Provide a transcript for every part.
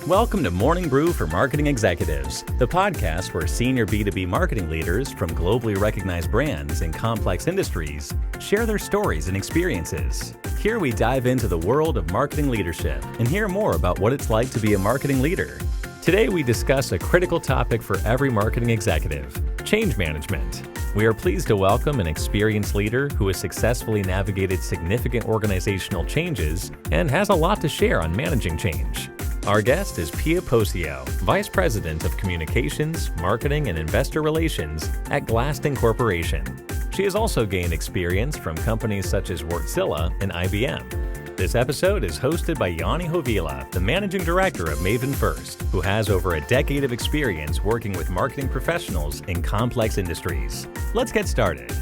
Welcome to Morning Brew for Marketing Executives, the podcast where senior B2B marketing leaders from globally recognized brands in complex industries share their stories and experiences. Here we dive into the world of marketing leadership and hear more about what it's like to be a marketing leader. Today we discuss a critical topic for every marketing executive: change management. We are pleased to welcome an experienced leader who has successfully navigated significant organizational changes and has a lot to share on managing change. Our guest is Pia Posio, Vice President of Communications, Marketing, and Investor Relations at Glaston Corporation. She has also gained experience from companies such as Wärtsilä and IBM. This episode is hosted by Yanni Hovila, the Managing Director of Maven First, who has over a decade of experience working with marketing professionals in complex industries. Let's get started.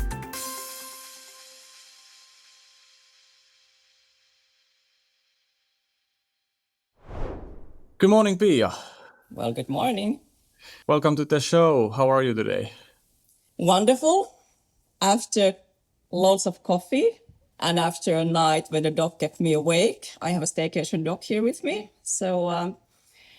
Good morning, Pia. Well, good morning. Welcome to the show. How are you today? Wonderful. After lots of coffee and after a night when the dog kept me awake, I have a staycation dog here with me. So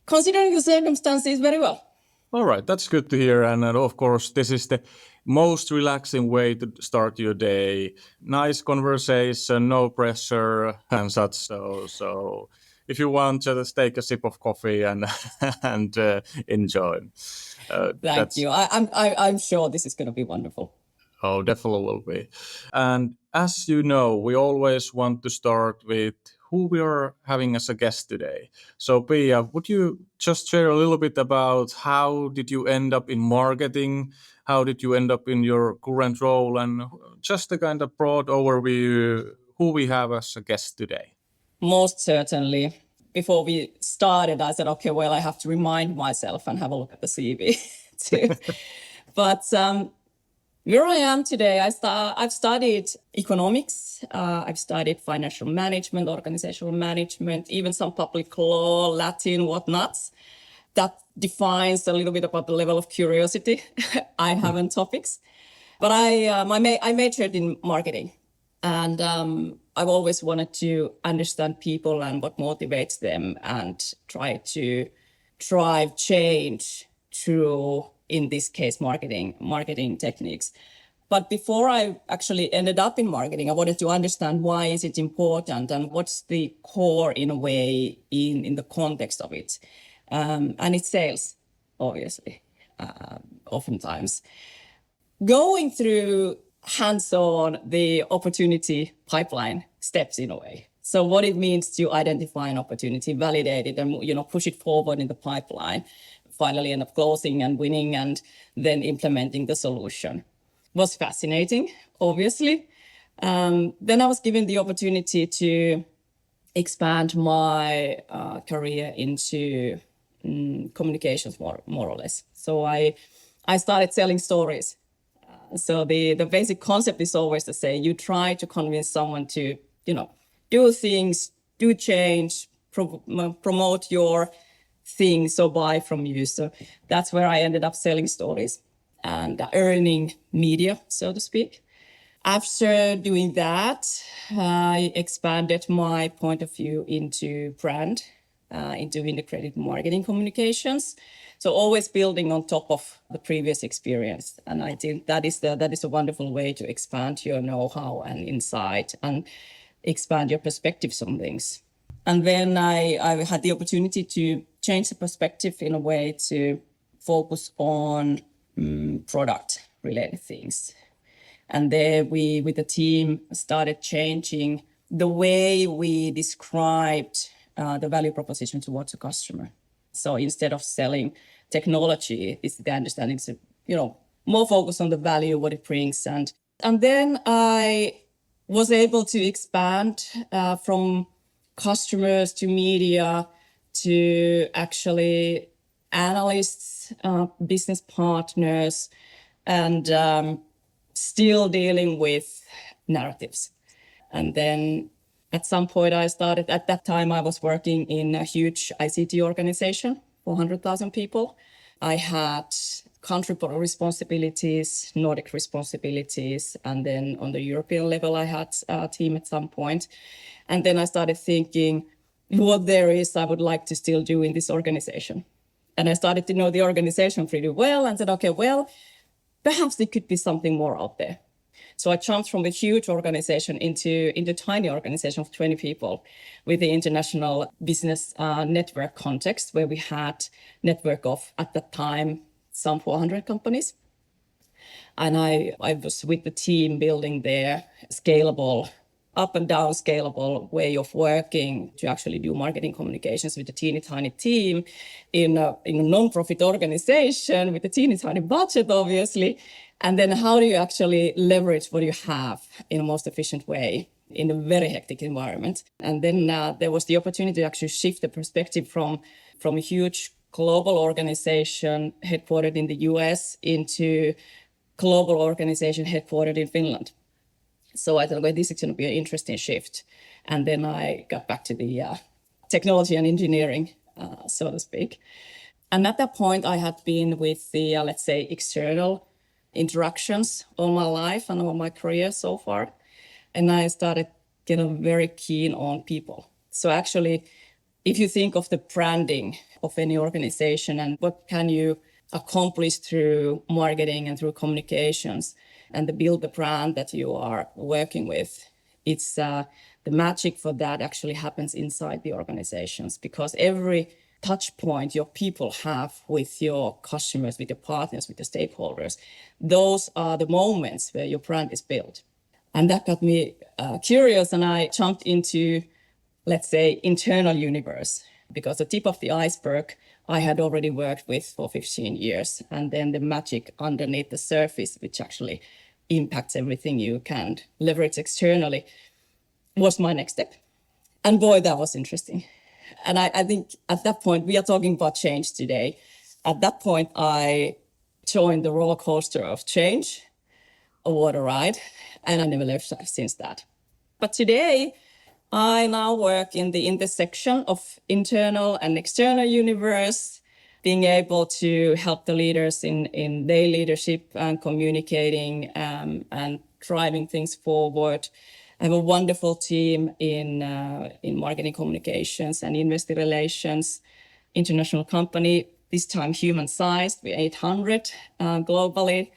considering the circumstances, very well. All right, that's good to hear. And of course, this is the most relaxing way to start your day. Nice conversation, no pressure and such. So if you want, just take a sip of coffee and enjoy. Thank you. I'm sure this is going to be wonderful. Oh, definitely will be. And as you know, we always want to start with who we are having as a guest today. So Pia, would you just share a little bit about how did you end up in marketing? How did you end up in your current role? And just a kind of broad overview, who we have as a guest today. Most certainly. Before we started, I said, okay, well, I have to remind myself and have a look at the CV too. But where I am today, I've studied economics, I've studied financial management, organizational management, even some public law, Latin, whatnots. That defines a little bit about the level of curiosity I have on topics. But I majored in marketing. And I've always wanted to understand people and what motivates them and try to drive change through, in this case, marketing techniques. But before I actually ended up in marketing, I wanted to understand why is it important and what's the core, in a way, in the context of it. And it's sales, obviously, oftentimes. Going through hands-on the opportunity pipeline steps, in a way. So what it means to identify an opportunity, validate it, and push it forward in the pipeline, finally end up closing and winning and then implementing the solution was fascinating, obviously. Then I was given the opportunity to expand my career into communications more or less. So I started selling stories. So the basic concept is always the same. You try to convince someone to, do things, do change, promote your thing, so buy from you. So that's where I ended up selling stories and earning media, so to speak. After doing that, I expanded my point of view into brand, into integrated marketing communications. So always building on top of the previous experience. And I think that is a wonderful way to expand your know-how and insight and expand your perspectives on things. And then I had the opportunity to change the perspective in a way to focus on product-related things. And there we, with the team, started changing the way we described the value proposition towards the customer. So instead of selling technology, it's the understanding, more focus on the value, what it brings. And then I was able to expand from customers to media to actually analysts, business partners, and still dealing with narratives. And then at some point at that time I was working in a huge ICT organization, 400,000 people. I had country responsibilities, Nordic responsibilities, and then on the European level I had a team at some point. And then I started thinking, what there is I would like to still do in this organization. And I started to know the organization pretty well and said, okay, well, perhaps there could be something more out there. So I jumped from a huge organization into a tiny organization of 20 people with the international business network context, where we had network of, at that time, some 400 companies. And I was with the team building their scalable, up and down scalable way of working to actually do marketing communications with a teeny tiny team in a non-profit organization with a teeny tiny budget, obviously. And then how do you actually leverage what you have in the most efficient way in a very hectic environment? And then there was the opportunity to actually shift the perspective from a huge global organization headquartered in the US into global organization headquartered in Finland. So I thought, well, this is going to be an interesting shift. And then I got back to the technology and engineering, so to speak. And at that point, I had been with the, let's say, external interactions all my life and all my career so far. And I started getting very keen on people. So actually, if you think of the branding of any organization and what can you accomplish through marketing and through communications and to build the brand that you are working with, it's the magic for that actually happens inside the organizations, because every touch point your people have with your customers, with your partners, with the stakeholders, those are the moments where your brand is built. And that got me curious, and I jumped into, let's say, internal universe, because the tip of the iceberg I had already worked with for 15 years. And then the magic underneath the surface, which actually impacts everything you can leverage externally, was my next step. And boy, that was interesting. And I think at that point, we are talking about change today. At that point, I joined the roller coaster of change, a water ride, and I never left since that. But today, I now work in the intersection of internal and external universe, being able to help the leaders in their leadership and communicating and driving things forward. I have a wonderful team in marketing communications and investor relations, international company, this time human-sized, we're 800 globally.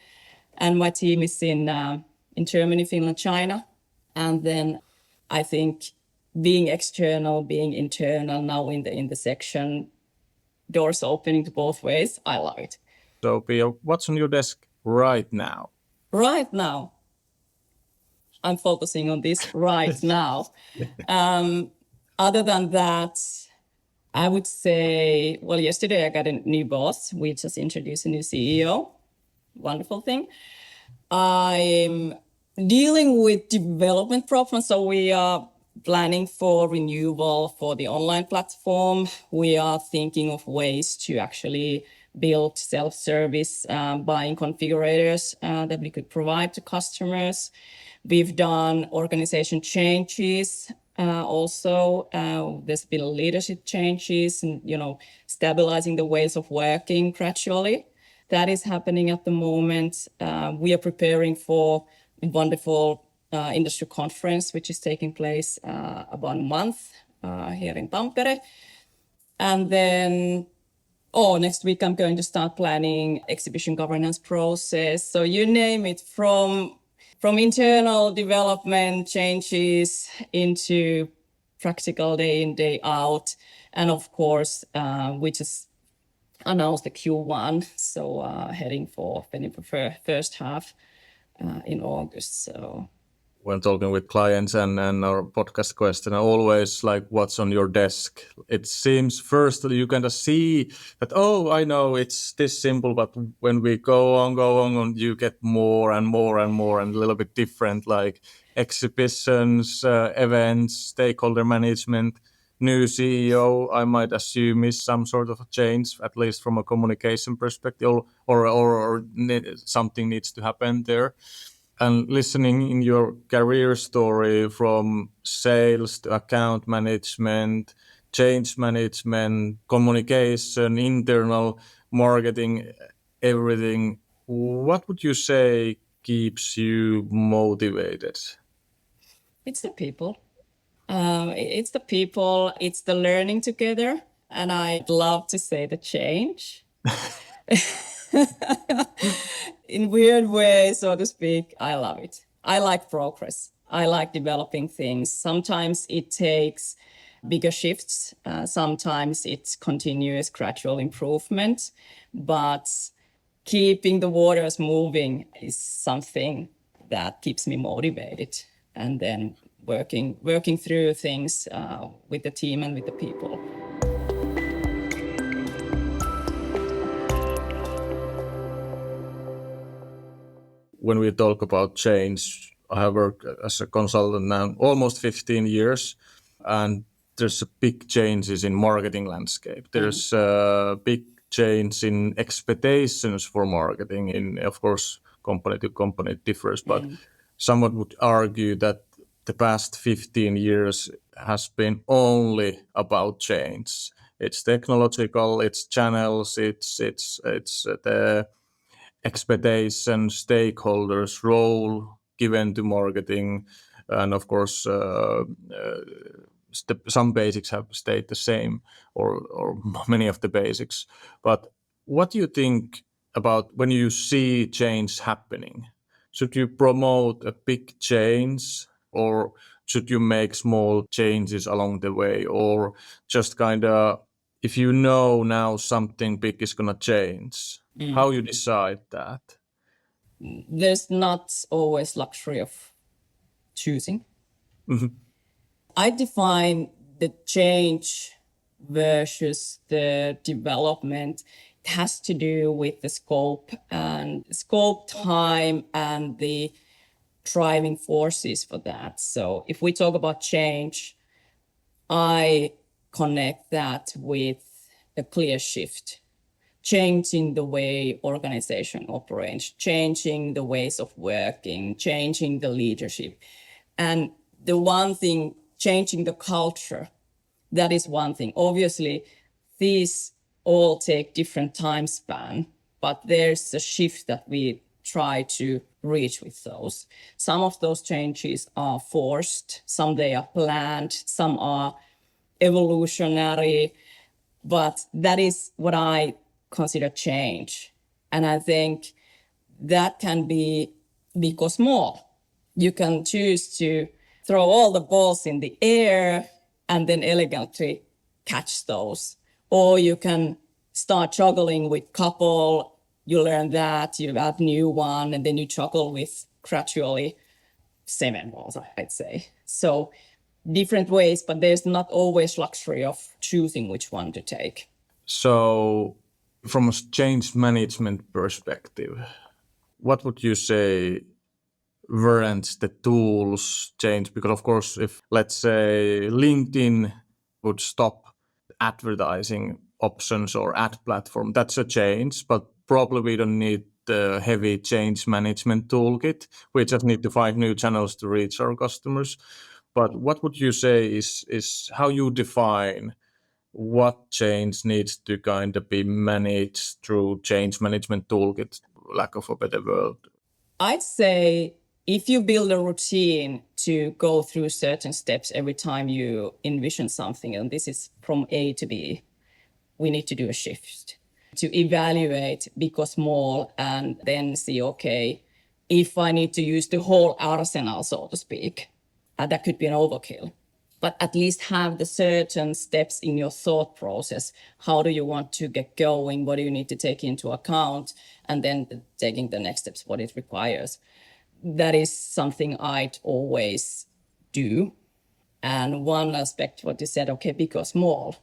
And my team is in Germany, Finland, China. And then I think being external, being internal, now in the intersection, doors opening to both ways, I love it. So, Pia, what's on your desk right now? Right now, I'm focusing on this right now. Other than that, I would say, well, yesterday I got a new boss. We just introduced a new CEO. Wonderful thing. I'm dealing with development problems. So we are planning for renewal for the online platform. We are thinking of ways to actually build self-service buying configurators that we could provide to customers. We've done organization changes. Also, there's been leadership changes and, stabilizing the ways of working gradually. That is happening at the moment. We are preparing for a wonderful industry conference, which is taking place about a month here in Tampere. And then, next week I'm going to start planning exhibition governance process. So you name it, from internal development changes into practical day in, day out. And of course, we just announced the Q1, so heading for first half in August. So when talking with clients and our podcast question, I always like, what's on your desk? It seems first you kind of see that, I know it's this simple, but when we go on, you get more and more and more and a little bit different, like exhibitions, events, stakeholder management, new CEO, I might assume is some sort of a change, at least from a communication perspective, or something needs to happen there. And listening in your career story from sales to account management, change management, communication, internal marketing, everything, what would you say keeps you motivated? it's the people. It's the people, it's the learning together. And I'd love to say the change. In weird ways, so to speak, I love it. I like progress. I like developing things. Sometimes it takes bigger shifts. Sometimes it's continuous gradual improvement. But keeping the waters moving is something that keeps me motivated. And then working through things with the team and with the people. When we talk about change, I have worked as a consultant now almost 15 years, and there's a big changes in marketing landscape. There's a big change in expectations for marketing. In, of course, company to company it differs, but someone would argue that the past 15 years has been only about change. It's technological, it's channels, it's the expectation, stakeholders' role given to marketing, and of course, some basics have stayed the same, or many of the basics. But what do you think about when you see change happening? Should you promote a big change, or should you make small changes along the way, or just kind of, if you know now something big is going to change, how you decide that? There's not always luxury of choosing. I define the change versus the development. It has to do with the scope, time, and the driving forces for that. So if we talk about change, I connect that with a clear shift, changing the way organization operates, changing the ways of working, changing the leadership. And the one thing, changing the culture, that is one thing. Obviously, these all take different time span, but there's a shift that we try to reach with those. Some of those changes are forced, some they are planned, some are evolutionary, but that is what I consider change. And I think that can be big or small. You can choose to throw all the balls in the air and then elegantly catch those. Or you can start juggling with couple, you learn that, you add new one, and then you juggle with gradually 7 balls, I'd say. So different ways, but there's not always luxury of choosing which one to take. So from a change management perspective, what would you say weren't the tools change? Because of course, if let's say LinkedIn would stop advertising options or ad platform, that's a change, but probably we don't need the heavy change management toolkit. We just need to find new channels to reach our customers. But what would you say is how you define what change needs to kind of be managed through change management toolkit, lack of a better word? I'd say if you build a routine to go through certain steps every time you envision something, and this is from A to B, we need to do a shift to evaluate big or small and then see, okay, if I need to use the whole arsenal, so to speak, that could be an overkill. But at least have the certain steps in your thought process. How do you want to get going? What do you need to take into account? And then taking the next steps, what it requires. That is something I'd always do. And one aspect, what you said, okay, big or small,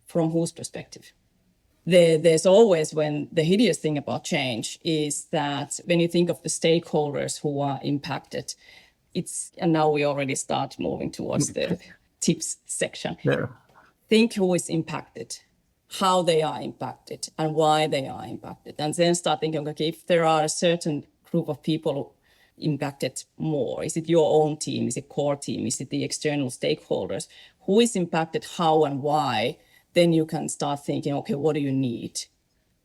from whose perspective? There's always, when the hideous thing about change is that when you think of the stakeholders who are impacted, and now we already start moving towards the tips section. Yeah. Think who is impacted, how they are impacted, and why they are impacted. And then start thinking, okay, if there are a certain group of people impacted more, is it your own team, is it core team, is it the external stakeholders? Who is impacted, how and why? Then you can start thinking, okay, what do you need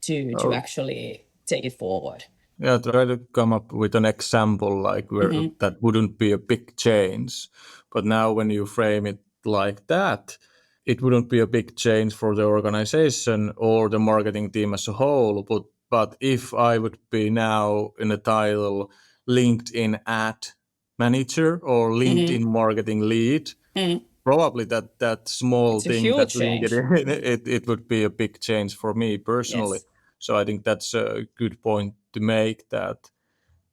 to actually take it forward? Yeah, try to come up with an example like where that wouldn't be a big change. But now when you frame it like that, it wouldn't be a big change for the organization or the marketing team as a whole. But if I would be now in a title LinkedIn ad manager or LinkedIn marketing lead, probably that small It's a thing that huge change. LinkedIn it would be a big change for me personally. Yes. So I think that's a good point to make, that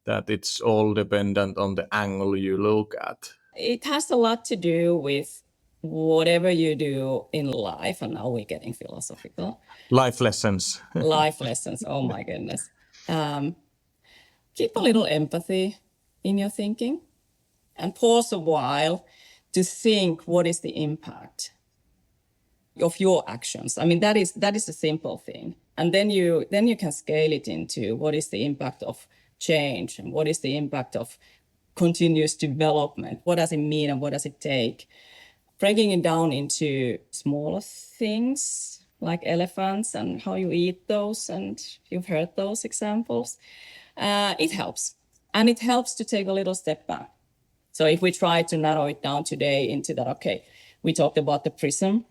it's all dependent on the angle you look at. It has a lot to do with whatever you do in life, and now we're getting philosophical. Life lessons. Life lessons, oh my goodness. Keep a little empathy in your thinking and pause a while to think what is the impact of your actions. I mean, that is a simple thing. And then you can scale it into what is the impact of change and what is the impact of continuous development. What does it mean and what does it take? Breaking it down into smaller things like elephants and how you eat those, and you've heard those examples. It helps. And it helps to take a little step back. So if we try to narrow it down today into that, okay, we talked about the prism.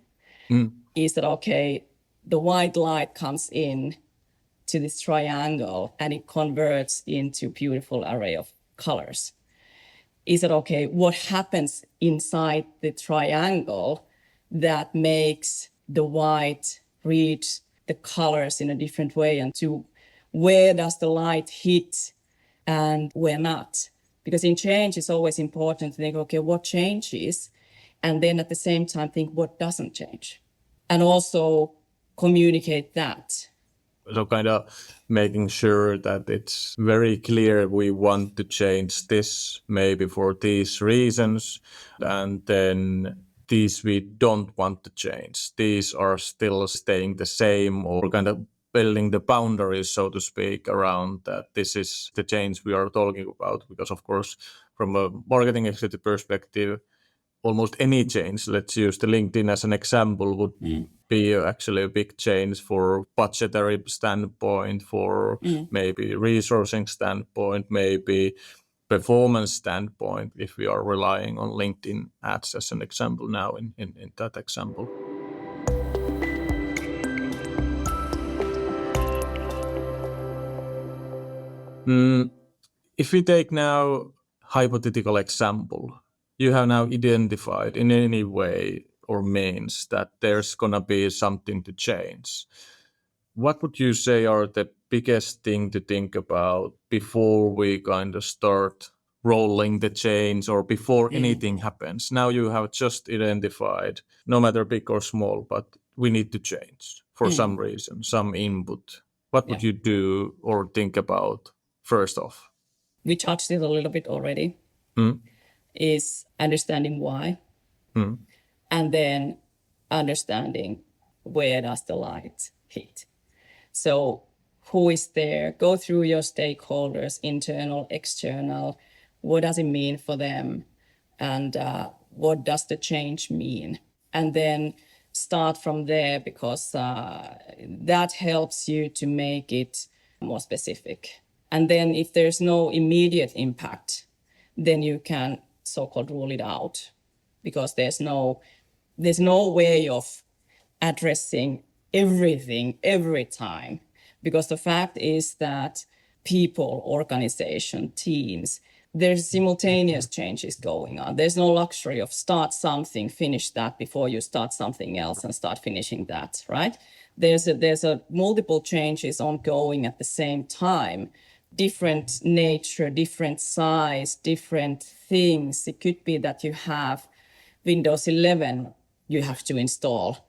Is that, okay, the white light comes in to this triangle and it converts into beautiful array of colors. Is it okay, what happens inside the triangle that makes the white read the colors in a different way, and to where does the light hit and where not? Because in change, it's always important to think, okay, what changes? And then at the same time, think what doesn't change. And also communicate that. So kind of making sure that it's very clear we want to change this maybe for these reasons, and then these we don't want to change. These are still staying the same, or kind of building the boundaries, so to speak, around that this is the change we are talking about. Because of course, from a marketing executive perspective, almost any change, let's use the LinkedIn as an example, would be actually a big change for budgetary standpoint, for maybe resourcing standpoint, maybe performance standpoint, if we are relying on LinkedIn ads as an example now in that example. If we take now hypothetical example, you have now identified in any way or means that there's gonna be something to change. What would you say are the biggest thing to think about before we kind of start rolling the change, or before anything happens? Now you have just identified, no matter big or small, but we need to change for some reason, some input. What would you do or think about first off? We touched it a little bit already. Is understanding why, and then understanding where does the light hit. So who is there? Go through your stakeholders, internal, external. What does it mean for them? And what does the change mean? And then start from there, because that helps you to make it more specific. And then if there's no immediate impact, then you can so-called rule it out, because there's no way of addressing everything every time. Because the fact is that people, organization, teams, there's simultaneous changes going on. There's no luxury of start something, finish that before you start something else and start finishing that, right? There's a multiple changes ongoing at the same time. Different nature, different size, different things. It could be that you have Windows 11 you have to install,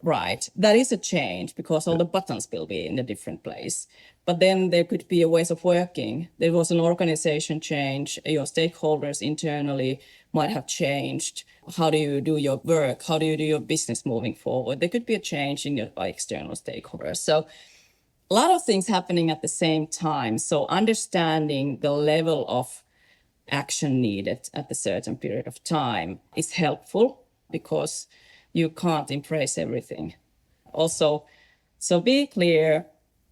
right? That is a change because all the buttons will be in a different place. But then there could be a ways of working. There was an organization change. Your stakeholders internally might have changed. How do you do your work? How do you do your business moving forward? There could be a change in your external stakeholders. So a lot of things happening at the same time. So understanding the level of action needed at a certain period of time is helpful, because you can't embrace everything. Also, so be clear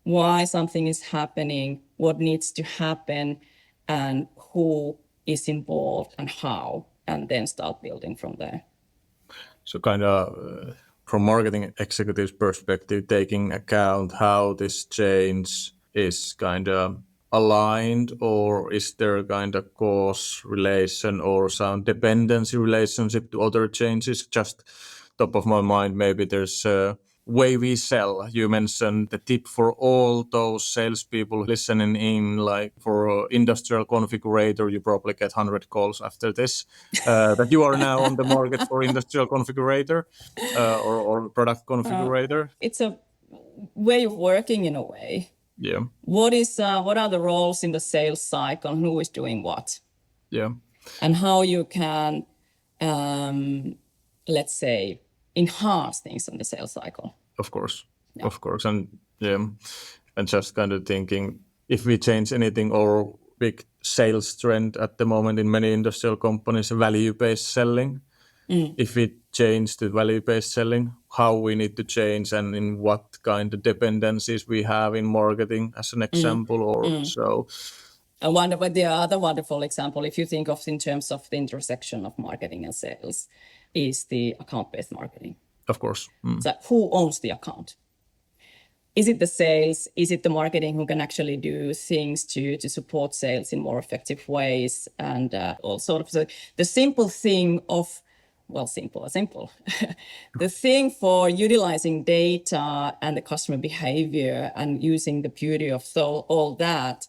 why something is happening, what needs to happen, and who is involved and how, and then start building from there. So kind of from marketing executives' perspective, taking account how this change is kind of aligned, or is there kind of cause relation or some dependency relationship to other changes? Just top of my mind, maybe there's a way we sell. You mentioned the tip for all those salespeople listening in, like for industrial configurator, you probably get 100 calls after this, that you are now on the market for industrial configurator or product configurator. It's a way of working in a way. Yeah. What are the roles in the sales cycle and who is doing what? Yeah. And how you can, let's say, enhance things in the sales cycle. Of course. Yeah. Of course. And yeah, and just kind of thinking if we change anything or big sales trend at the moment in many industrial companies, value-based selling. If we change to value-based selling, how we need to change and in what kind of dependencies we have in marketing as an example or so. But the other wonderful example, if you think of in terms of the intersection of marketing and sales, is the account-based marketing. Of course. So who owns the account? Is it the sales? Is it the marketing who can actually do things to support sales in more effective ways? And all sort of the simple thing of, well, simple. The thing for utilizing data and the customer behavior and using the beauty of all that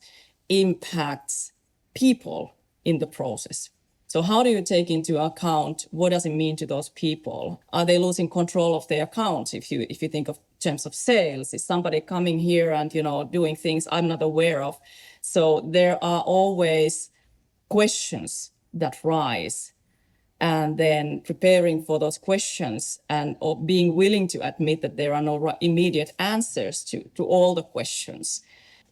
impacts people in the process. So how do you take into account what does it mean to those people? Are they losing control of their accounts? If you think of terms of sales, is somebody coming here and doing things I'm not aware of? So there are always questions that rise, and then preparing for those questions or being willing to admit that there are no immediate answers to all the questions.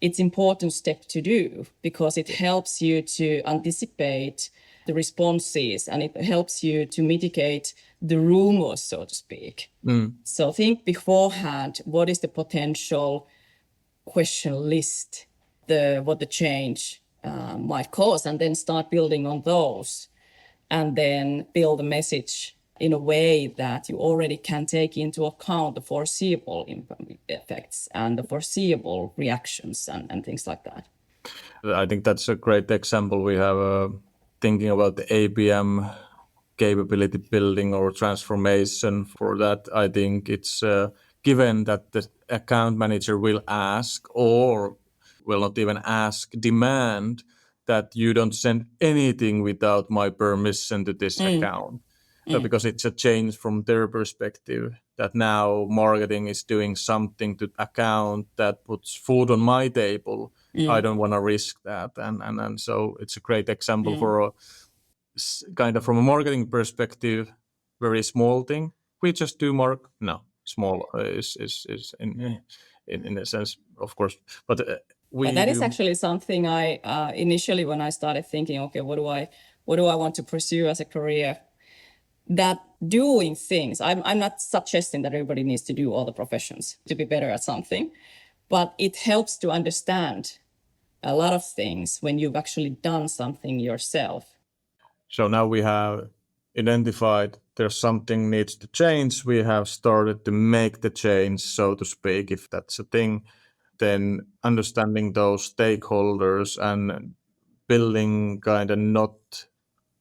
It's an important step to do because it helps you to anticipate the responses and it helps you to mitigate the rumors, so to speak. So think beforehand, what is the potential question list, what the change might cause, and then start building on those, and then build a message in a way that you already can take into account the foreseeable effects and the foreseeable reactions and things like that. I think that's a great example. We have thinking about the ABM capability building or transformation. For that, I think it's given that the account manager will ask or will not even ask, demand that you don't send anything without my permission to this account. Because it's a change from their perspective that now marketing is doing something to account that puts food on my table. I don't want to risk that. And so it's a great example for a kind of from a marketing perspective, very small thing. We just do small is in a sense, of course. But that is actually something I initially when I started thinking, okay, what do I want to pursue as a career? That doing things, I'm not suggesting that everybody needs to do all the professions to be better at something, but it helps to understand a lot of things when you've actually done something yourself. So now we have identified there's something needs to change. We have started to make the change, so to speak, if that's a thing. Then understanding those stakeholders and building kind of not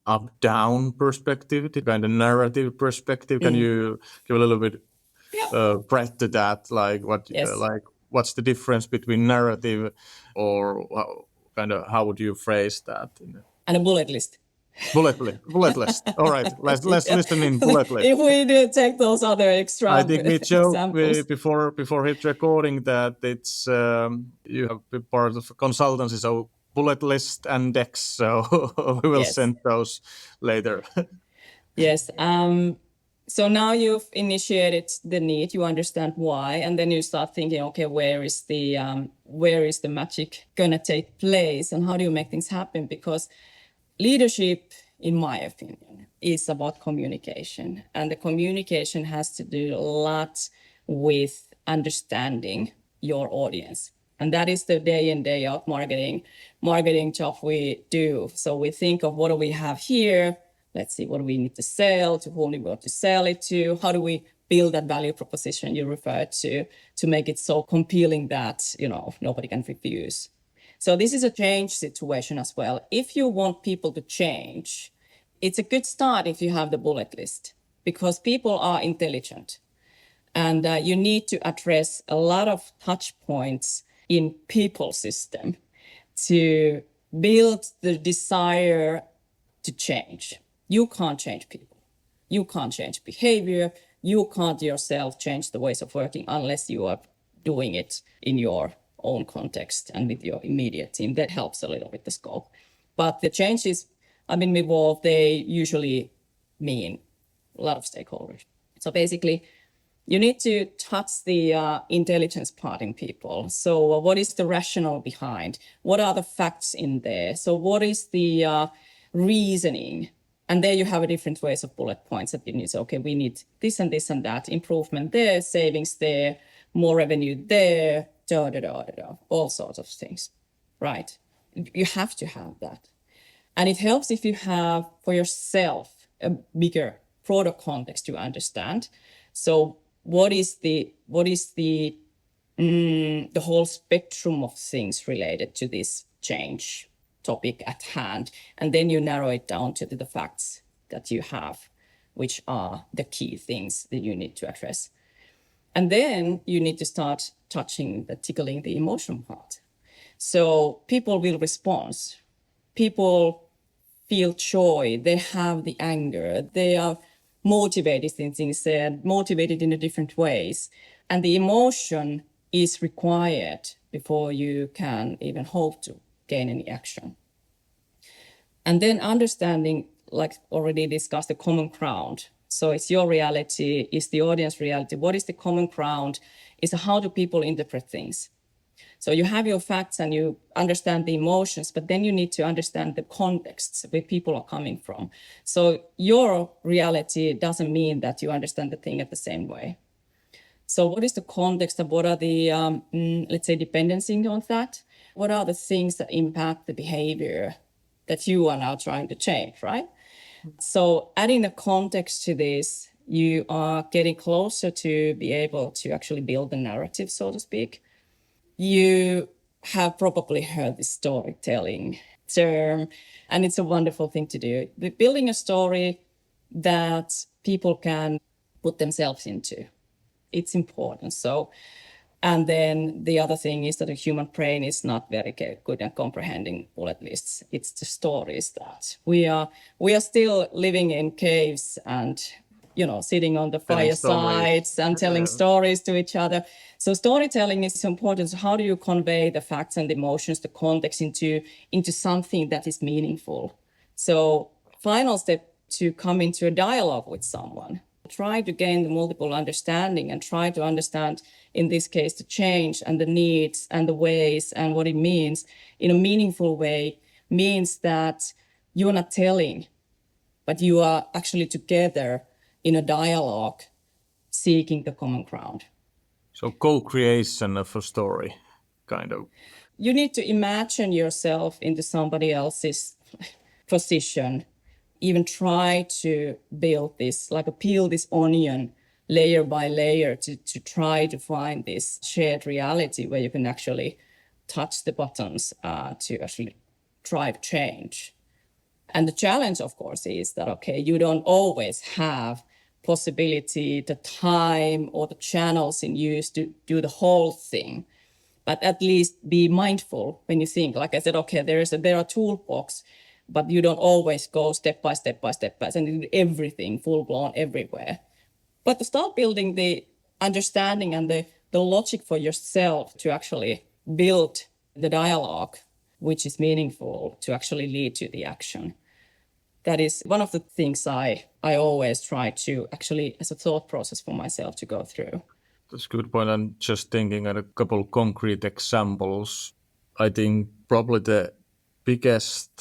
up-down perspective, the kind of narrative perspective. Can you give a little bit breadth to that? Like what's the difference between narrative or kind of how would you phrase that? And a bullet list. Bullet list. All right, let's listen in bullet list. If we do take those other extra I think we joked examples. before hit recording that it's you have been part of a consultancy, so bullet list and decks. So we will send those later. Yes. So now you've initiated the need, you understand why, and then you start thinking, okay, where is the magic gonna take place, and how do you make things happen? Because leadership, in my opinion, is about communication, and the communication has to do a lot with understanding your audience. And that is the day in, day out marketing job we do. So we think of what do we have here? Let's see, what do we need to sell? To whom do we want to sell it to? How do we build that value proposition you referred to make it so compelling that, nobody can refuse? So this is a change situation as well. If you want people to change, it's a good start if you have the bullet list, because people are intelligent. And you need to address a lot of touch points in people system to build the desire to change. You can't change people. You can't change behavior. You can't yourself change the ways of working unless you are doing it in your own context and with your immediate team. That helps a little with the scope. But the changes involved, they usually mean a lot of stakeholders. So basically, you need to touch the intelligence part in people. So what is the rationale behind? What are the facts in there? So what is the reasoning? And there you have a different ways of bullet points that you need. So, okay, we need this and this and that, improvement there, savings there, more revenue there, all sorts of things, right? You have to have that. And it helps if you have for yourself a bigger, broader context to understand. So what is the whole spectrum of things related to this change topic at hand, and then you narrow it down to the facts that you have, which are the key things that you need to address. And then you need to start tickling the emotion part. So people will respond. People feel joy. They have the anger. They are motivated in things. They're motivated in different ways. And the emotion is required before you can even hope to gain any action. And then understanding, like already discussed, the common ground. So it's your reality, it's the audience reality. What is the common ground? Is how do people interpret things? So you have your facts and you understand the emotions, but then you need to understand the contexts where people are coming from. So your reality doesn't mean that you understand the thing at the same way. So what is the context of what are the, let's say, dependencies on that? What are the things that impact the behavior that you are now trying to change, right? So adding a context to this, you are getting closer to be able to actually build the narrative, so to speak. You have probably heard the storytelling term, and it's a wonderful thing to do. Building a story that people can put themselves into. It's important. So, and then the other thing is that the human brain is not very good at comprehending bullet lists. It's the stories that we are still living in caves and, sitting on the firesides and telling stories to each other. So storytelling is important. So how do you convey the facts and the emotions, the context into something that is meaningful? So final step to come into a dialogue with someone. Try to gain the multiple understanding and try to understand, in this case, the change and the needs and the ways and what it means in a meaningful way means that you're not telling, but you are actually together in a dialogue seeking the common ground. So co-creation of a story, kind of. You need to imagine yourself into somebody else's position. Even try to build this, peel this onion layer by layer to try to find this shared reality where you can actually touch the buttons to actually drive change. And the challenge, of course, is that, okay, you don't always have possibility, the time or the channels in use to do the whole thing. But at least be mindful when you think, like I said, okay, there are toolbox, but you don't always go step by step and do everything full blown everywhere. But to start building the understanding and the logic for yourself to actually build the dialogue, which is meaningful to actually lead to the action. That is one of the things I always try to actually, as a thought process for myself, to go through. That's a good point. I'm just thinking at a couple of concrete examples. I think probably the biggest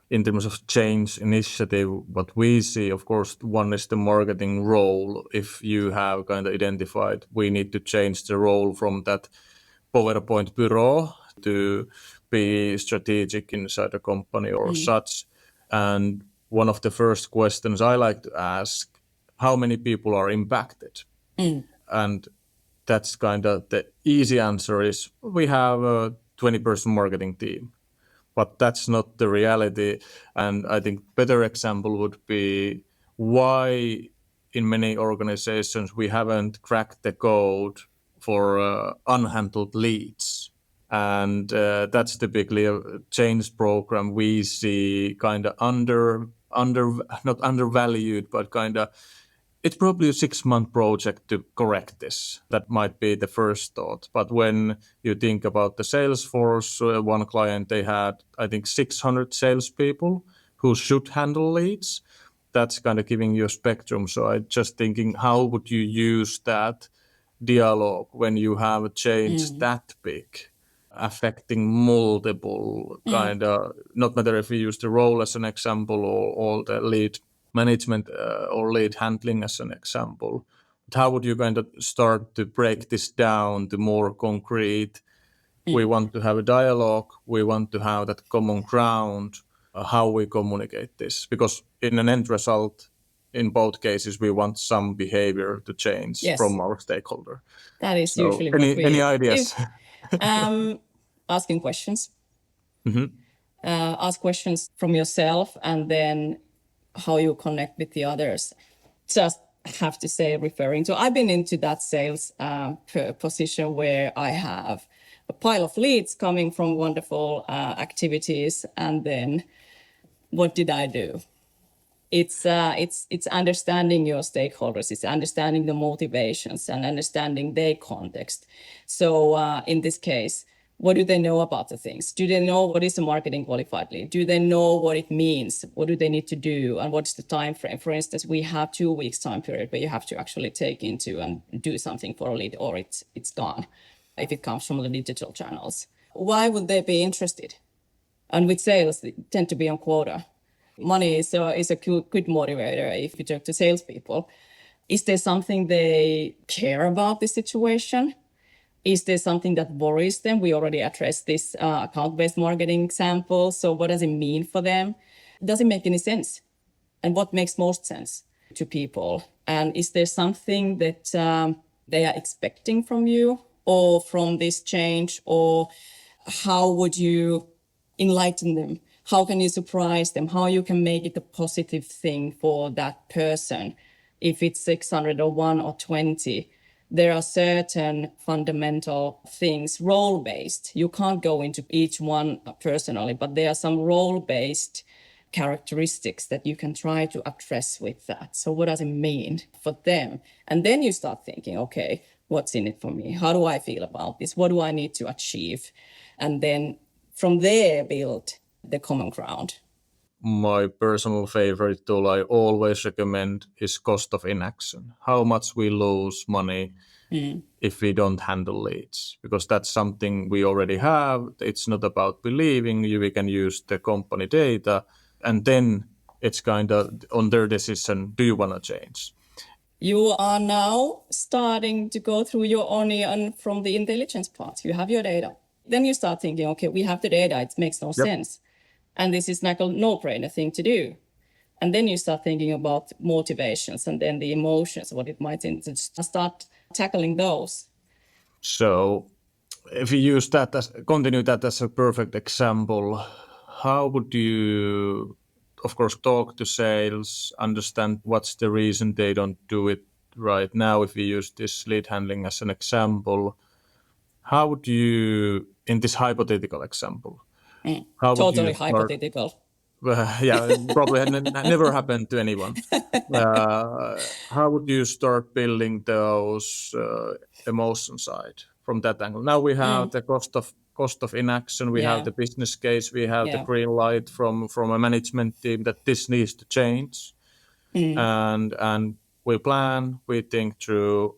in terms of change initiative, what we see, of course, one is the marketing role. If you have kind of identified, we need to change the role from that PowerPoint bureau to be strategic inside a company or such. And one of the first questions I like to ask, how many people are impacted? And that's kind of the easy answer is we have a 20-person marketing team. But that's not the reality. And I think better example would be why in many organizations we haven't cracked the code for unhandled leads. And that's typically a change program we see kind of not undervalued, but kind of it's probably a 6-month project to correct this. That might be the first thought. But when you think about the Salesforce, one client, they had, I think, 600 salespeople who should handle leads. That's kind of giving you a spectrum. So I'm just thinking, how would you use that dialogue when you have a change that big, affecting multiple kind of, not matter if we use the role as an example or the lead management or lead handling as an example. But how would you kind of start to break this down to more concrete? We want to have a dialogue. We want to have that common ground, how we communicate this. Because in an end result, in both cases, we want some behavior to change from our stakeholder. That is So usually what any ideas? Asking questions. Ask questions from yourself and then how you connect with the others. Just have to say, referring to, I've been into that sales position where I have a pile of leads coming from wonderful activities, and then what did I do? It's understanding your stakeholders, it's understanding the motivations and understanding their context. So in this case, what do they know about the things? Do they know what is a marketing qualified lead? Do they know what it means? What do they need to do? And what's the time frame? For instance, we have 2 weeks time period where you have to actually take into and do something for a lead, or it's gone if it comes from the digital channels. Why would they be interested? And with sales, they tend to be on quota. Money is a good motivator if you talk to salespeople. Is there something they care about the situation? Is there something that worries them? We already addressed this account-based marketing example. So what does it mean for them? Does it make any sense? And what makes most sense to people? And is there something that they are expecting from you or from this change? Or how would you enlighten them? How can you surprise them? How you can make it a positive thing for that person? If it's 600 or 1 or 20, there are certain fundamental things, role-based. You can't go into each one personally, but there are some role-based characteristics that you can try to address with that. So what does it mean for them? And then you start thinking, okay, what's in it for me? How do I feel about this? What do I need to achieve? And then from there, build the common ground. My personal favorite tool I always recommend is cost of inaction. How much we lose money if we don't handle leads, because that's something we already have. It's not about believing you. We can use the company data, and then it's kind of on their decision. Do you want to change? You are now starting to go through your onion from the intelligence part. You have your data. Then you start thinking, okay, we have the data. It makes no sense. And this is like a no-brainer thing to do. And then you start thinking about motivations and then the emotions, what it might start tackling those. So if you use that continue that as a perfect example, how would you, of course, talk to sales, understand what's the reason they don't do it right now? If we use this lead handling as an example, how would you, in this hypothetical example, how would Totally you start, hypothetical. probably never happened to anyone. How would you start building those emotion side from that angle? Now we have the cost of inaction. We have the business case. We have the green light from a management team that this needs to change, and we plan. We think through.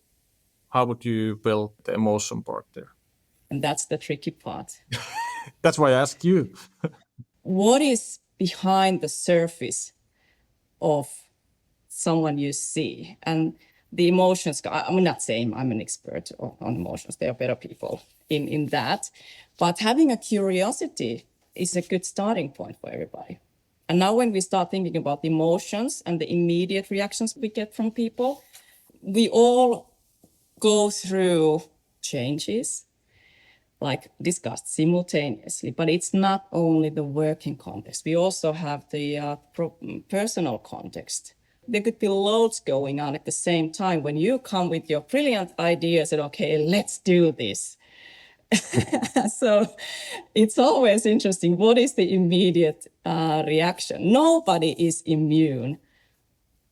How would you build the emotion part there? And that's the tricky part. That's why I asked you. What is behind the surface of someone you see? And the emotions. I'm not saying I'm an expert on emotions. There are better people in that. But having a curiosity is a good starting point for everybody. And now when we start thinking about the emotions and the immediate reactions we get from people, we all go through changes, like discussed simultaneously, but it's not only the working context. We also have the personal context. There could be loads going on at the same time when you come with your brilliant ideas and, okay, let's do this. So it's always interesting. What is the immediate reaction? Nobody is immune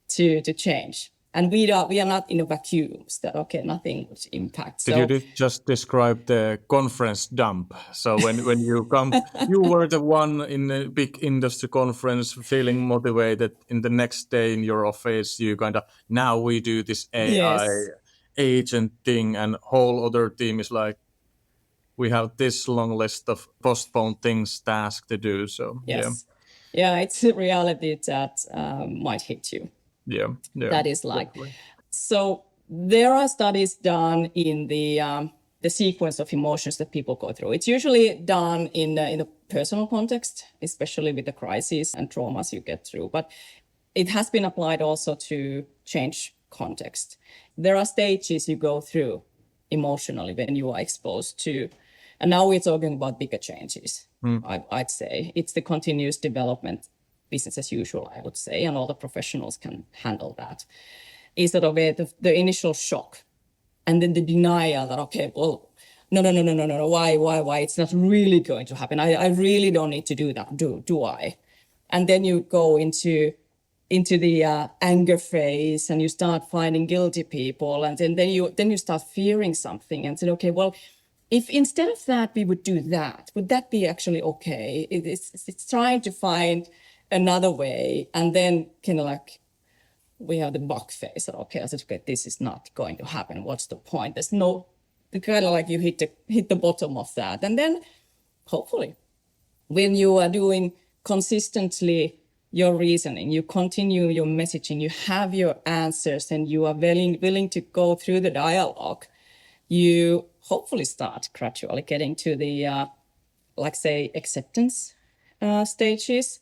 to change. And we are not in a vacuum that, okay, nothing would impact. Did you just describe the conference dump? So when you come, you were the one in a big industry conference feeling motivated. In the next day in your office, you kind of, now we do this AI Yes. agent thing, and whole other team is like, we have this long list of postponed things, tasks to do. So Yes. Yeah, it's a reality that might hit you. yeah. That is like, definitely. so there are studies done in the sequence of emotions that people go through. It's usually done in a personal context, especially with the crises and traumas you get through. But it has been applied also to change context. There are stages you go through emotionally when you are exposed to, and now we're talking about bigger changes. I'd say it's the continuous development, business as usual, I would say, and all the professionals can handle that. Is that the initial shock, and then the denial that, okay, well, no, why? It's not really going to happen. I really don't need to do that, do I? And then you go into the anger phase, and you start finding guilty people, and then you start fearing something, and say, okay, well, if instead of that we would do that, would that be actually okay? It's trying to find another way, and then kind of like we have the buck face. Okay, I said, okay, this is not going to happen. What's the point? There's no, kind of like you hit the bottom of that, and then hopefully, when you are doing consistently your reasoning, you continue your messaging, you have your answers, and you are willing to go through the dialogue, you hopefully start gradually getting to the, like say, acceptance stages,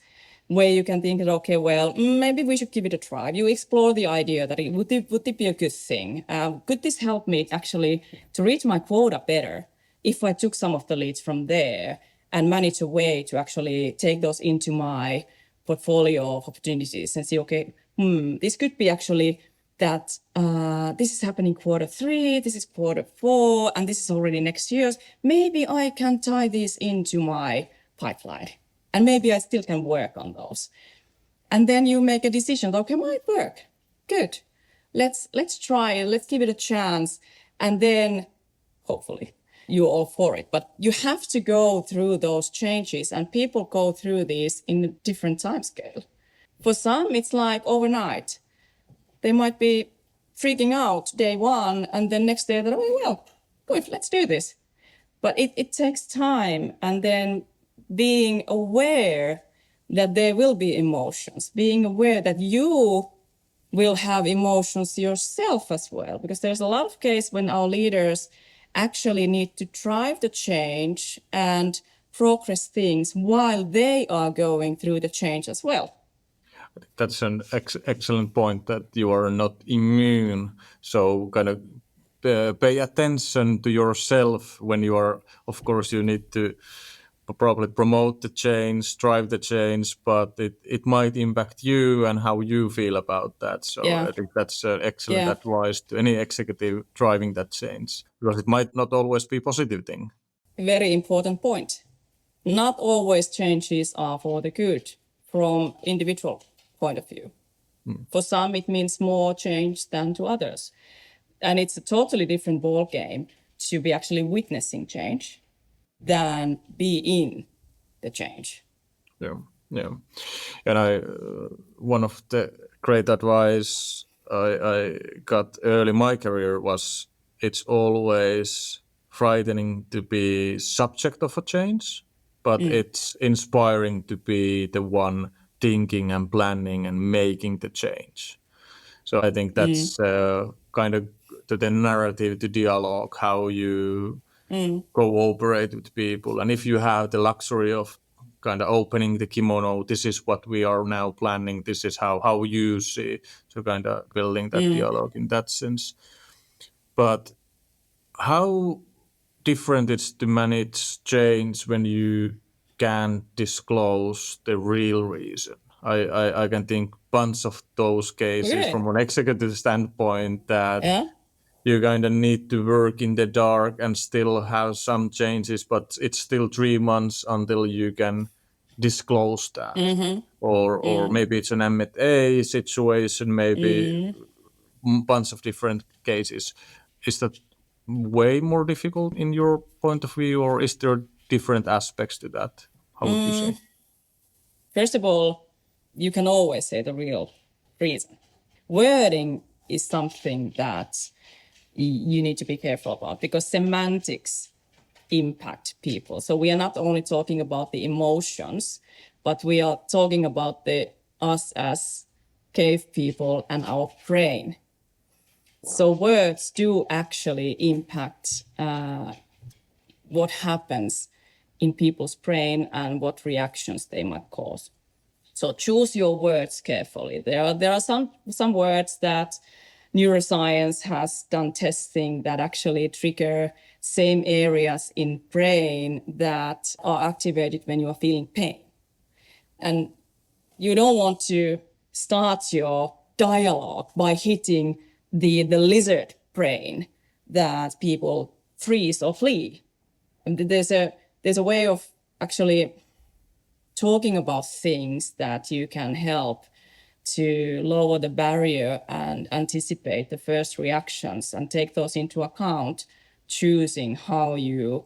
where you can think that, okay, well, maybe we should give it a try. You explore the idea that would it be a good thing? Could this help me actually to reach my quota better if I took some of the leads from there and manage a way to actually take those into my portfolio of opportunities and see, okay, this could be actually that this is happening Q3, this is Q4, and this is already next year's. Maybe I can tie these into my pipeline, and maybe I still can work on those. And then you make a decision, okay, might work. Good. Let's try, let's give it a chance. And then hopefully you're all for it. But you have to go through those changes, and people go through these in a different time scale. For some, it's like overnight. They might be freaking out day one, and then next day they're, oh, well, good, let's do this. But it takes time, and then being aware that there will be emotions, being aware that you will have emotions yourself as well, because there's a lot of cases when our leaders actually need to drive the change and progress things while they are going through the change as well. That's an excellent point, that you are not immune. So kind of pay attention to yourself when you are, of course, you need to probably promote the change, drive the change, but it might impact you and how you feel about that. So Yeah. I think that's excellent advice to any executive driving that change, because it might not always be a positive thing. Very important point. Not always changes are for the good from individual point of view. For some, it means more change than to others. And it's a totally different ball game to be actually witnessing change than be in the change. Yeah. And one of the great advice I got early in my career was, it's always frightening to be subject of a change, but it's inspiring to be the one thinking and planning and making the change. So I think that's kind of the narrative, the dialogue, how you cooperate with people. And if you have the luxury of kind of opening the kimono, this is what we are now planning, this is how you see, so kind of building that dialogue in that sense. But how different it's to manage change when you can't disclose the real reason? I can think bunch of those cases from an executive standpoint that you kind of need to work in the dark and still have some changes, but it's still 3 months until you can disclose that. Or maybe it's an M&A situation, maybe bunch of different cases. Is that way more difficult in your point of view, or is there different aspects to that? How would you say? First of all, you can always say the real reason. Wording is something that you need to be careful about because semantics impact people. So we are not only talking about the emotions, but we are talking about us as cave people and our brain. So words do actually impact what happens in people's brain and what reactions they might cause. So choose your words carefully. There are some words that neuroscience has done testing that actually trigger same areas in brain that are activated when you are feeling pain. And you don't want to start your dialogue by hitting the lizard brain that people freeze or flee. And there's a way of actually talking about things that you can help to lower the barrier and anticipate the first reactions and take those into account, choosing how you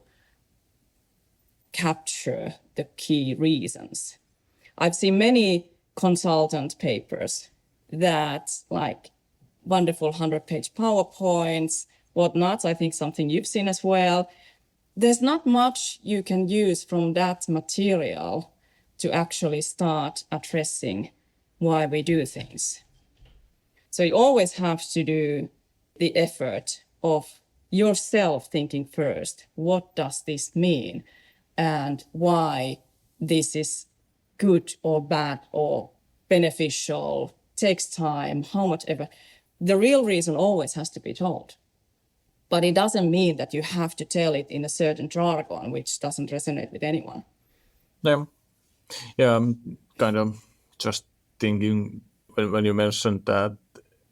capture the key reasons. I've seen many consultant papers that like wonderful 100-page PowerPoints, whatnot. I think something you've seen as well. There's not much you can use from that material to actually start addressing why we do things. So you always have to do the effort of yourself thinking first, what does this mean? And why this is good or bad or beneficial, takes time, how much ever. The real reason always has to be told. But it doesn't mean that you have to tell it in a certain jargon, which doesn't resonate with anyone. Yeah, I'm kind of just thinking when you mentioned that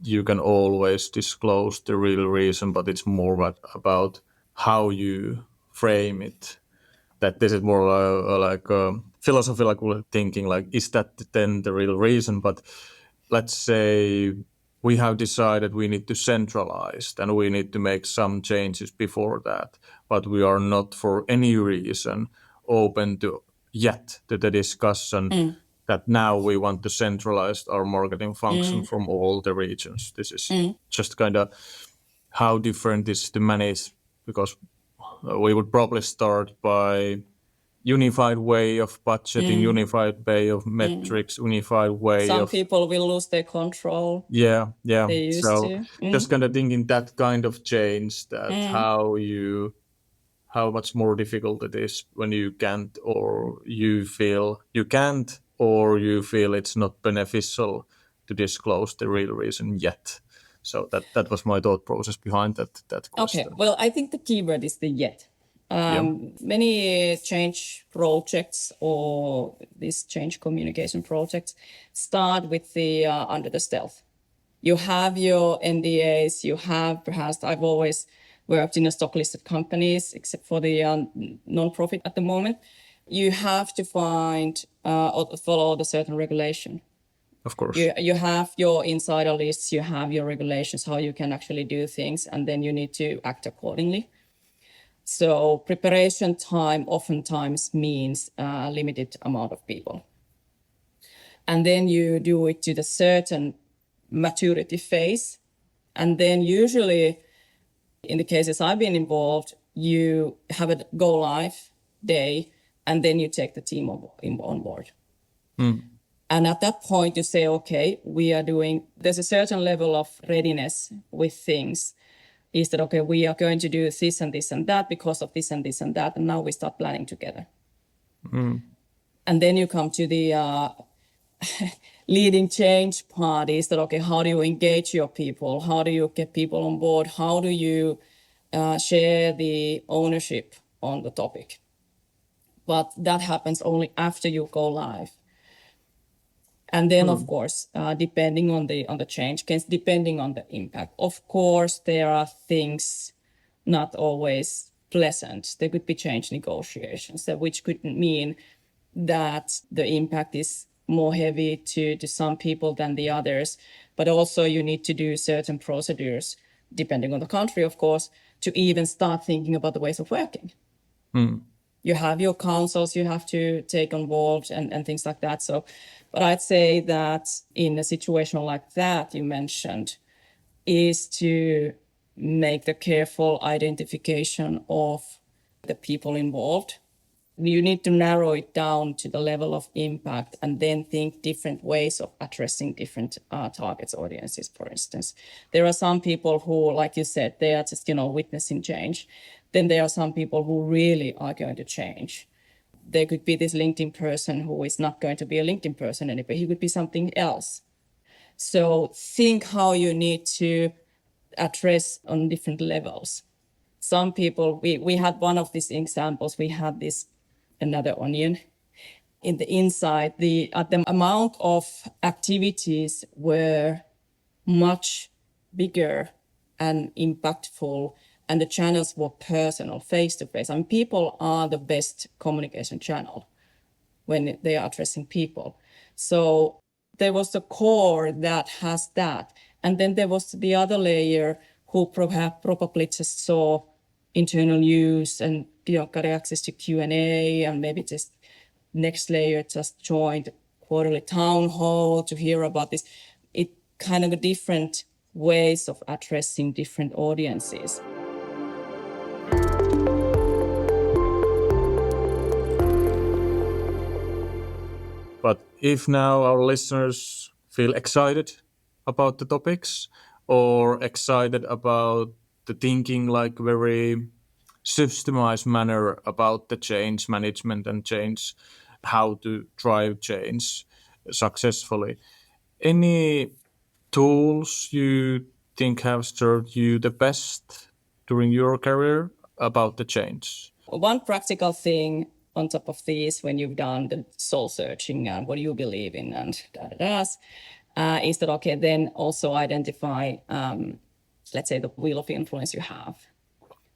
you can always disclose the real reason, but it's more about how you frame it. That this is more like philosophical thinking, like, is that then the real reason? But let's say we have decided we need to centralize and we need to make some changes before that, but we are not for any reason open to the discussion that now we want to centralize our marketing function from all the regions. This is just kind of how different is to manage, because we would probably start by unified way of budgeting, unified way of metrics, unified way Some of... people will lose their control. Yeah. They used So to. just kind of thinking that kind of change, that how much more difficult it is when you can't, or you feel you can't, or you feel it's not beneficial to disclose the real reason yet. So that was my thought process behind that question. Okay, well, I think the keyword is the yet. Many change projects or these change communication projects start with the under the stealth. You have your NDAs, you have perhaps, I've always worked in a stock listed companies, except for the non-profit at the moment. You have to find or follow the certain regulation. Of course. You have your insider lists, you have your regulations, how you can actually do things, and then you need to act accordingly. So preparation time oftentimes means a limited amount of people. And then you do it to the certain maturity phase. And then usually, in the cases I've been involved, you have a go live day, and then you take the team on board. And at that point, you say, okay, there's a certain level of readiness with things. Is that, okay, we are going to do this and this and that because of this and this and that. And now we start planning together. And then you come to the leading change part. Is that, okay, how do you engage your people? How do you get people on board? How do you share the ownership on the topic? But that happens only after you go live. And then, of course, depending on the change, depending on the impact, of course, there are things not always pleasant. There could be change negotiations, which could mean that the impact is more heavy to some people than the others. But also you need to do certain procedures, depending on the country, of course, to even start thinking about the ways of working. You have your councils you have to take on board and things like that. So, but I'd say that in a situation like that you mentioned is to make the careful identification of the people involved. You need to narrow it down to the level of impact and then think different ways of addressing different targets, audiences, for instance. There are some people who, like you said, they are just, witnessing change. Then there are some people who really are going to change. There could be this LinkedIn person who is not going to be a LinkedIn person anymore. He could be something else. So think how you need to address on different levels. Some people, we had one of these examples, we had another onion. In the inside, the amount of activities were much bigger and impactful, and the channels were personal, face-to-face. I mean, people are the best communication channel when they are addressing people. So there was the core that has that. And then there was the other layer who probably just saw internal use and got access to Q&A, and maybe just next layer just joined quarterly town hall to hear about this. It kind of different ways of addressing different audiences. But if now our listeners feel excited about the topics or excited about the thinking like very systemized manner about the change management and change, how to drive change successfully, any tools you think have served you the best during your career about the change? One practical thing on top of these, when you've done the soul searching and what do you believe in and is that, okay, then also identify, let's say, the wheel of influence you have.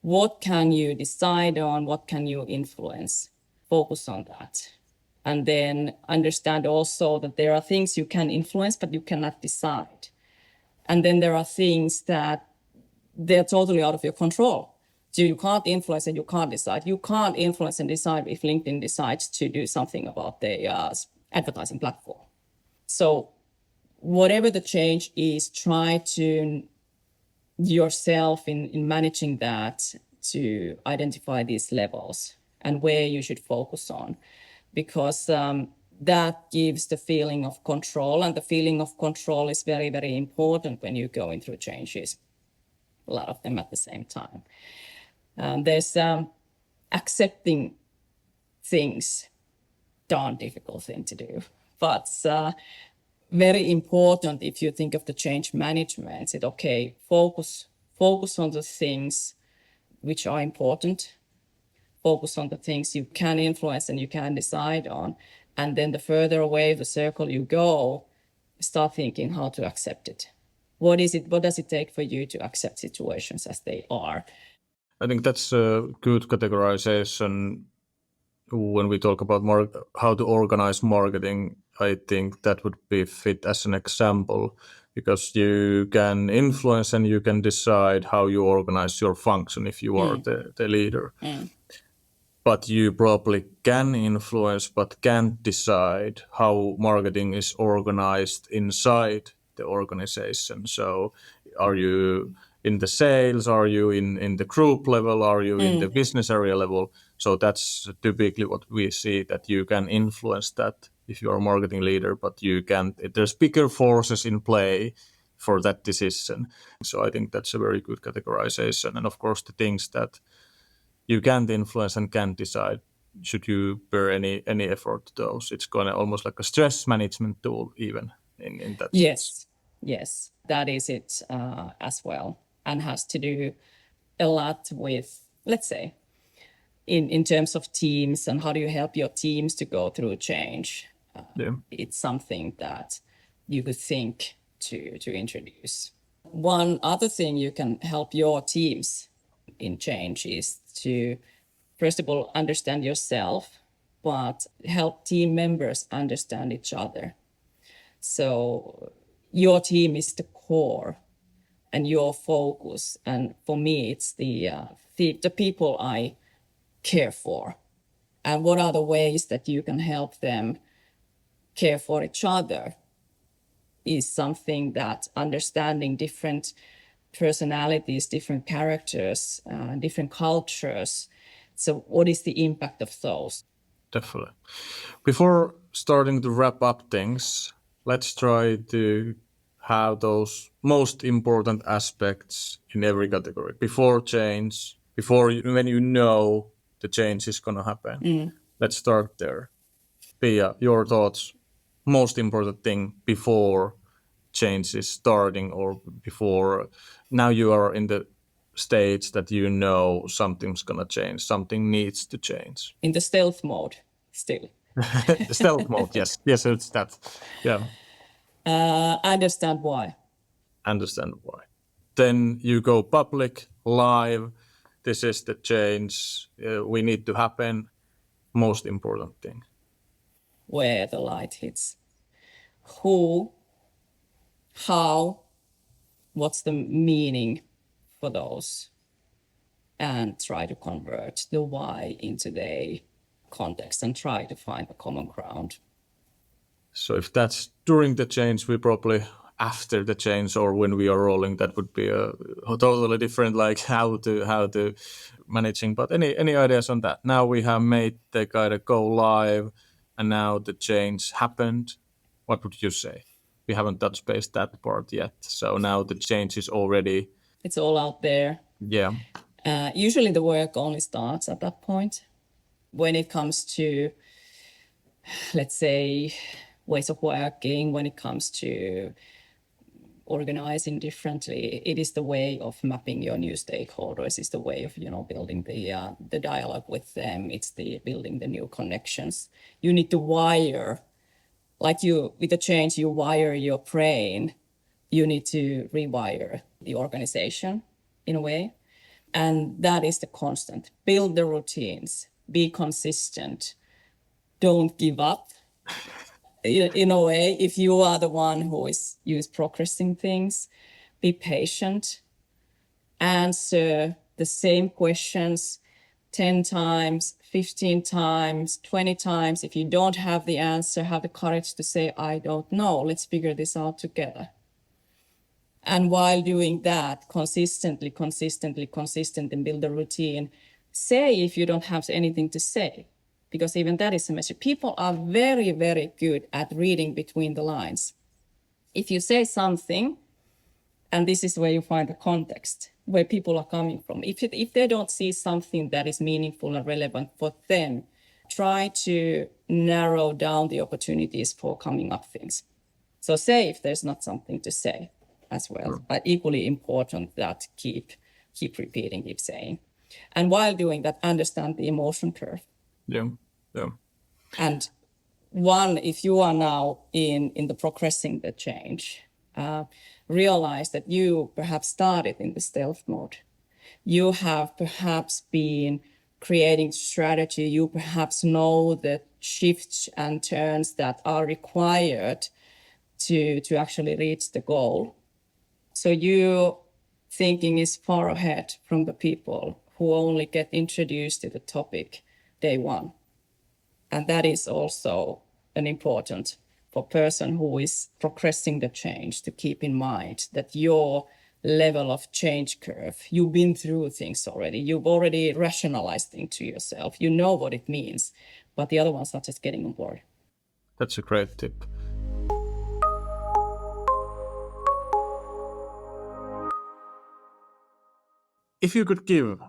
What can you decide on? What can you influence? Focus on that. And then understand also that there are things you can influence, but you cannot decide. And then there are things that they're totally out of your control. So you can't influence and you can't decide. You can't influence and decide if LinkedIn decides to do something about the advertising platform. So whatever the change is, try to yourself in managing that to identify these levels and where you should focus on, because that gives the feeling of control, and the feeling of control is very, very important when you're going through changes, a lot of them at the same time. There's accepting things, darn difficult thing to do, but very important if you think of the change management. It's okay, focus on the things which are important, focus on the things you can influence and you can decide on, and then the further away the circle you go, start thinking how to accept it. What does it take for you to accept situations as they are? I think that's a good categorization. When we talk about how to organize marketing, I think that would be fit as an example, because you can influence and you can decide how you organize your function if you are the leader. But you probably can influence but can't decide how marketing is organized inside the organization. So are you in the sales? Are you in the group level? Are you in the business area level? So that's typically what we see, that you can influence that if you are a marketing leader, but you can't. There's bigger forces in play for that decision. So I think that's a very good categorization. And of course, the things that you can't influence and can't decide, should you bear any effort to those? It's kind of almost like a stress management tool, even in that sense. Yes, that is it as well, and has to do a lot with, let's say, in terms of teams and how do you help your teams to go through change. Yeah. It's something that you could think to introduce. One other thing you can help your teams in change is to, first of all, understand yourself, but help team members understand each other. So your team is the core and your focus. And for me, it's the people I care for. And what are the ways that you can help them care for each other is something that understanding different personalities, different characters, different cultures. So what is the impact of those? Definitely. Before starting to wrap up things, let's try to have those most important aspects in every category. Before change, when you know the change is going to happen. Let's start there. Pia, your thoughts, most important thing before change is starting, or before now you are in the stage that you know something's going to change, something needs to change. In the stealth mode still. Stealth mode, yes. Yes, it's that. Yeah, Understand why. understand why. Then you go public, live. This is the change we need to happen. Most important thing. Where the light hits. Who, how, what's the meaning for those? And try to convert the why into the context and try to find a common ground. So if that's during the change, we probably after the change or when we are rolling, that would be a totally different, like how to managing. But any ideas on that? Now we have made the kind of go live, and now the change happened. What would you say? We haven't touched base that part yet. So now the change is already. It's all out there. Yeah. Usually the work only starts at that point. When it comes to, let's say, ways of working, when it comes to organizing differently, it is the way of mapping your new stakeholders. It's the way of building the dialogue with them. It's the building the new connections. You need to wire, like you with the change, you wire your brain. You need to rewire the organization in a way, and that is the constant. Build the routines. Be consistent. Don't give up. In a way, if you are the one who is progressing things, be patient. Answer the same questions 10 times, 15 times, 20 times. If you don't have the answer, have the courage to say, I don't know. Let's figure this out together. And while doing that, consistent, and build a routine, say if you don't have anything to say. Because even that is a message. People are very, very good at reading between the lines. If you say something, and this is where you find the context, where people are coming from. If they don't see something that is meaningful and relevant for them, try to narrow down the opportunities for coming up things. So say if there's not something to say as well, but equally important that keep repeating, keep saying. And while doing that, understand the emotion curve. Yeah. And if you are now in the progressing the change, realize that you perhaps started in the stealth mode. You have perhaps been creating strategy. You perhaps know the shifts and turns that are required to actually reach the goal. So you thinking is far ahead from the people who only get introduced to the topic day one. And that is also an important for person who is progressing the change to keep in mind that your level of change curve, you've been through things already. You've already rationalized things to yourself. You know what it means, but the other ones are just getting on board. That's a great tip. If you could give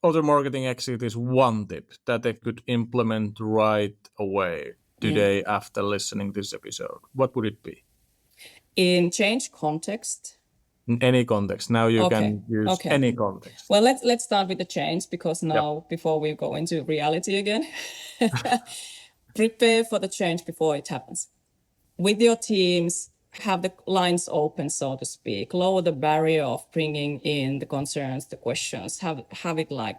other marketing executives one tip that they could implement right away today after listening to this episode, what would it be? In change context. In any context. Now you can use any context. Well, let's start with the change, because now, before we go into reality again, prepare for the change before it happens. With your teams, have the lines open, so to speak. Lower the barrier of bringing in the concerns, the questions. Have it like,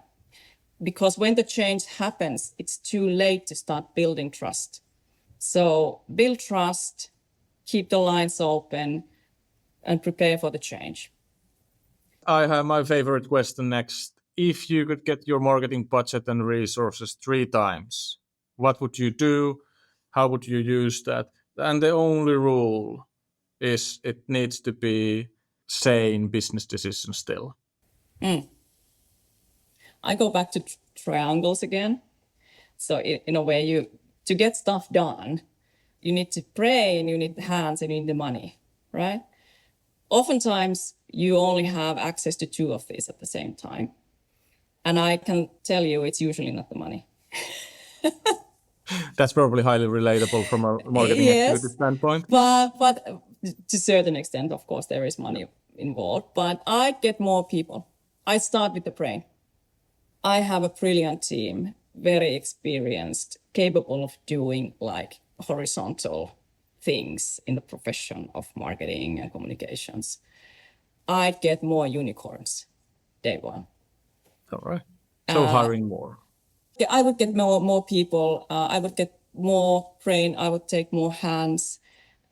because when the change happens, it's too late to start building trust. So build trust, keep the lines open, and prepare for the change. I have my favorite question next. If you could get your marketing budget and resources 3 times, what would you do? How would you use that? And the only rule is it needs to be sane business decisions still. I go back to triangles again. So in a way, to get stuff done, you need to pray, and you need the hands, and you need the money, right? Oftentimes, you only have access to 2 of these at the same time. And I can tell you, it's usually not the money. That's probably highly relatable from a marketing executive standpoint. But to a certain extent, of course, there is money involved. But I get more people. I start with the brain. I have a brilliant team, very experienced, capable of doing like horizontal things in the profession of marketing and communications. I'd get more unicorns day one. All right. So hiring more. I would get more people. I would get more brain. I would take more hands.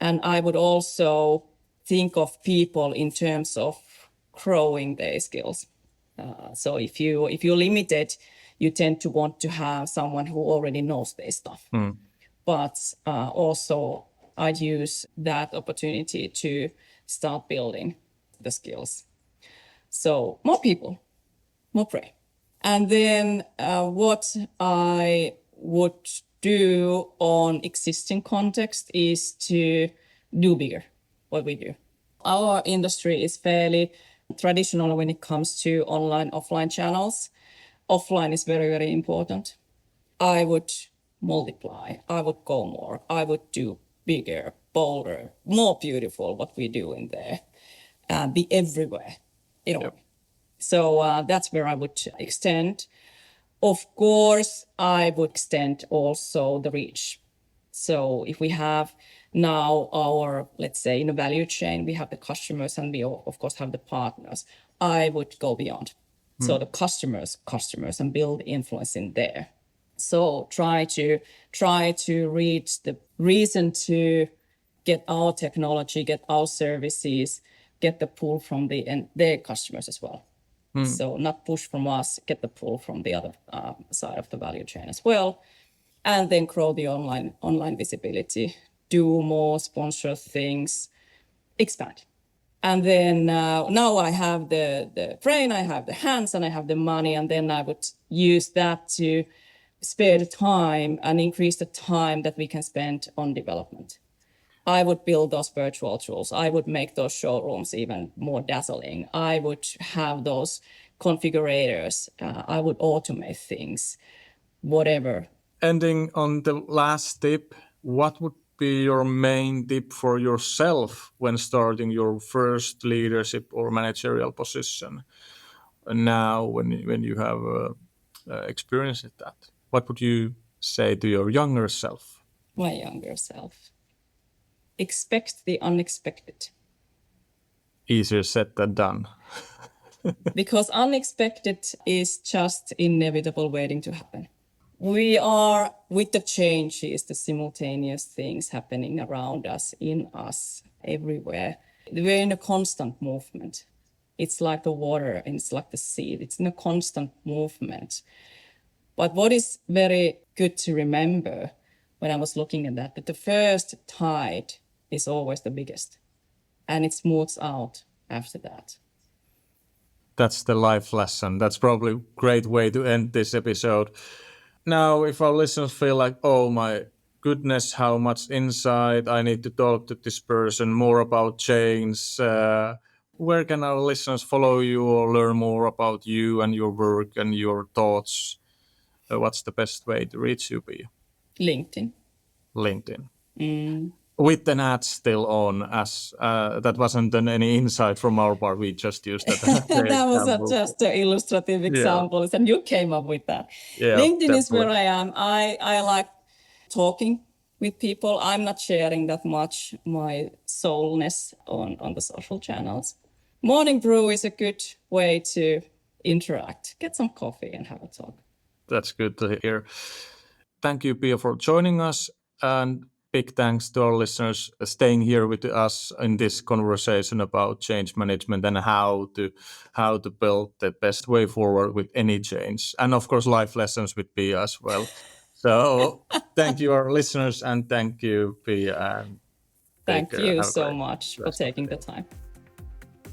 And I would also think of people in terms of growing their skills. So if you limit it, you tend to want to have someone who already knows their stuff. But also I'd use that opportunity to start building the skills. So more people, more brain. And then what I would do on existing context is to do bigger what we do. Our industry is fairly traditional when it comes to online, offline channels. Offline is very, very important. I would multiply. I would go more. I would do bigger, bolder, more beautiful what we do in there. Be everywhere, So that's where I would extend. Of course, I would extend also the reach. So if we have now our, let's say, in a value chain, we have the customers and we, of course, have the partners, I would go beyond. So the customers, and build influence in there. So try to reach the reason to get our technology, get our services, get the pull from their customers as well. So not push from us, get the pull from the other side of the value chain as well. And then grow the online visibility, do more sponsor things, expand. And then now I have the brain, I have the hands, and I have the money. And then I would use that to spare the time and increase the time that we can spend on development. I would build those virtual tools. I would make those showrooms even more dazzling. I would have those configurators. I would automate things, whatever. Ending on the last tip, what would be your main tip for yourself when starting your first leadership or managerial position? Now, when you have experienced that, what would you say to your younger self? My younger self. Expect the unexpected. Easier said than done. Because unexpected is just inevitable waiting to happen. We are, with the changes, the simultaneous things happening around us, in us, everywhere. We're in a constant movement. It's like the water and it's like the sea. It's in a constant movement. But what is very good to remember when I was looking at that the first tide is always the biggest, and it smooths out after that. That's the life lesson. That's probably a great way to end this episode. Now, if our listeners feel like, oh, my goodness, how much insight. I need to talk to this person more about change. Where can our listeners follow you or learn more about you and your work and your thoughts? What's the best way to reach you, Pia? LinkedIn. LinkedIn. With an ad still on, as that wasn't any insight from our part. We just used that. That was just an illustrative example, and you came up with that. Yeah, LinkedIn is definitely. where I am. I like talking with people. I'm not sharing that much my soulness on the social channels. Morning Brew is a good way to interact, get some coffee and have a talk. That's good to hear. Thank you, Pia, for joining us, and big thanks to our listeners staying here with us in this conversation about change management and how to build the best way forward with any change, and of course life lessons with Pia as well. So thank you, our listeners, and thank you, Pia. And Thank you Have a so great much for rest of taking the the time.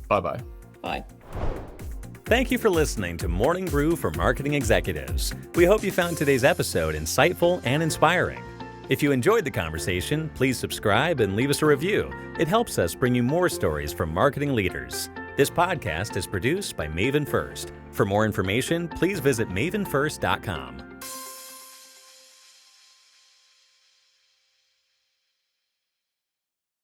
Bye-bye. Bye. Thank you for listening to Morning Brew for Marketing Executives. We hope you found today's episode insightful and inspiring. If you enjoyed the conversation, please subscribe and leave us a review. It helps us bring you more stories from marketing leaders. This podcast is produced by Maven First. For more information, please visit mavenfirst.com.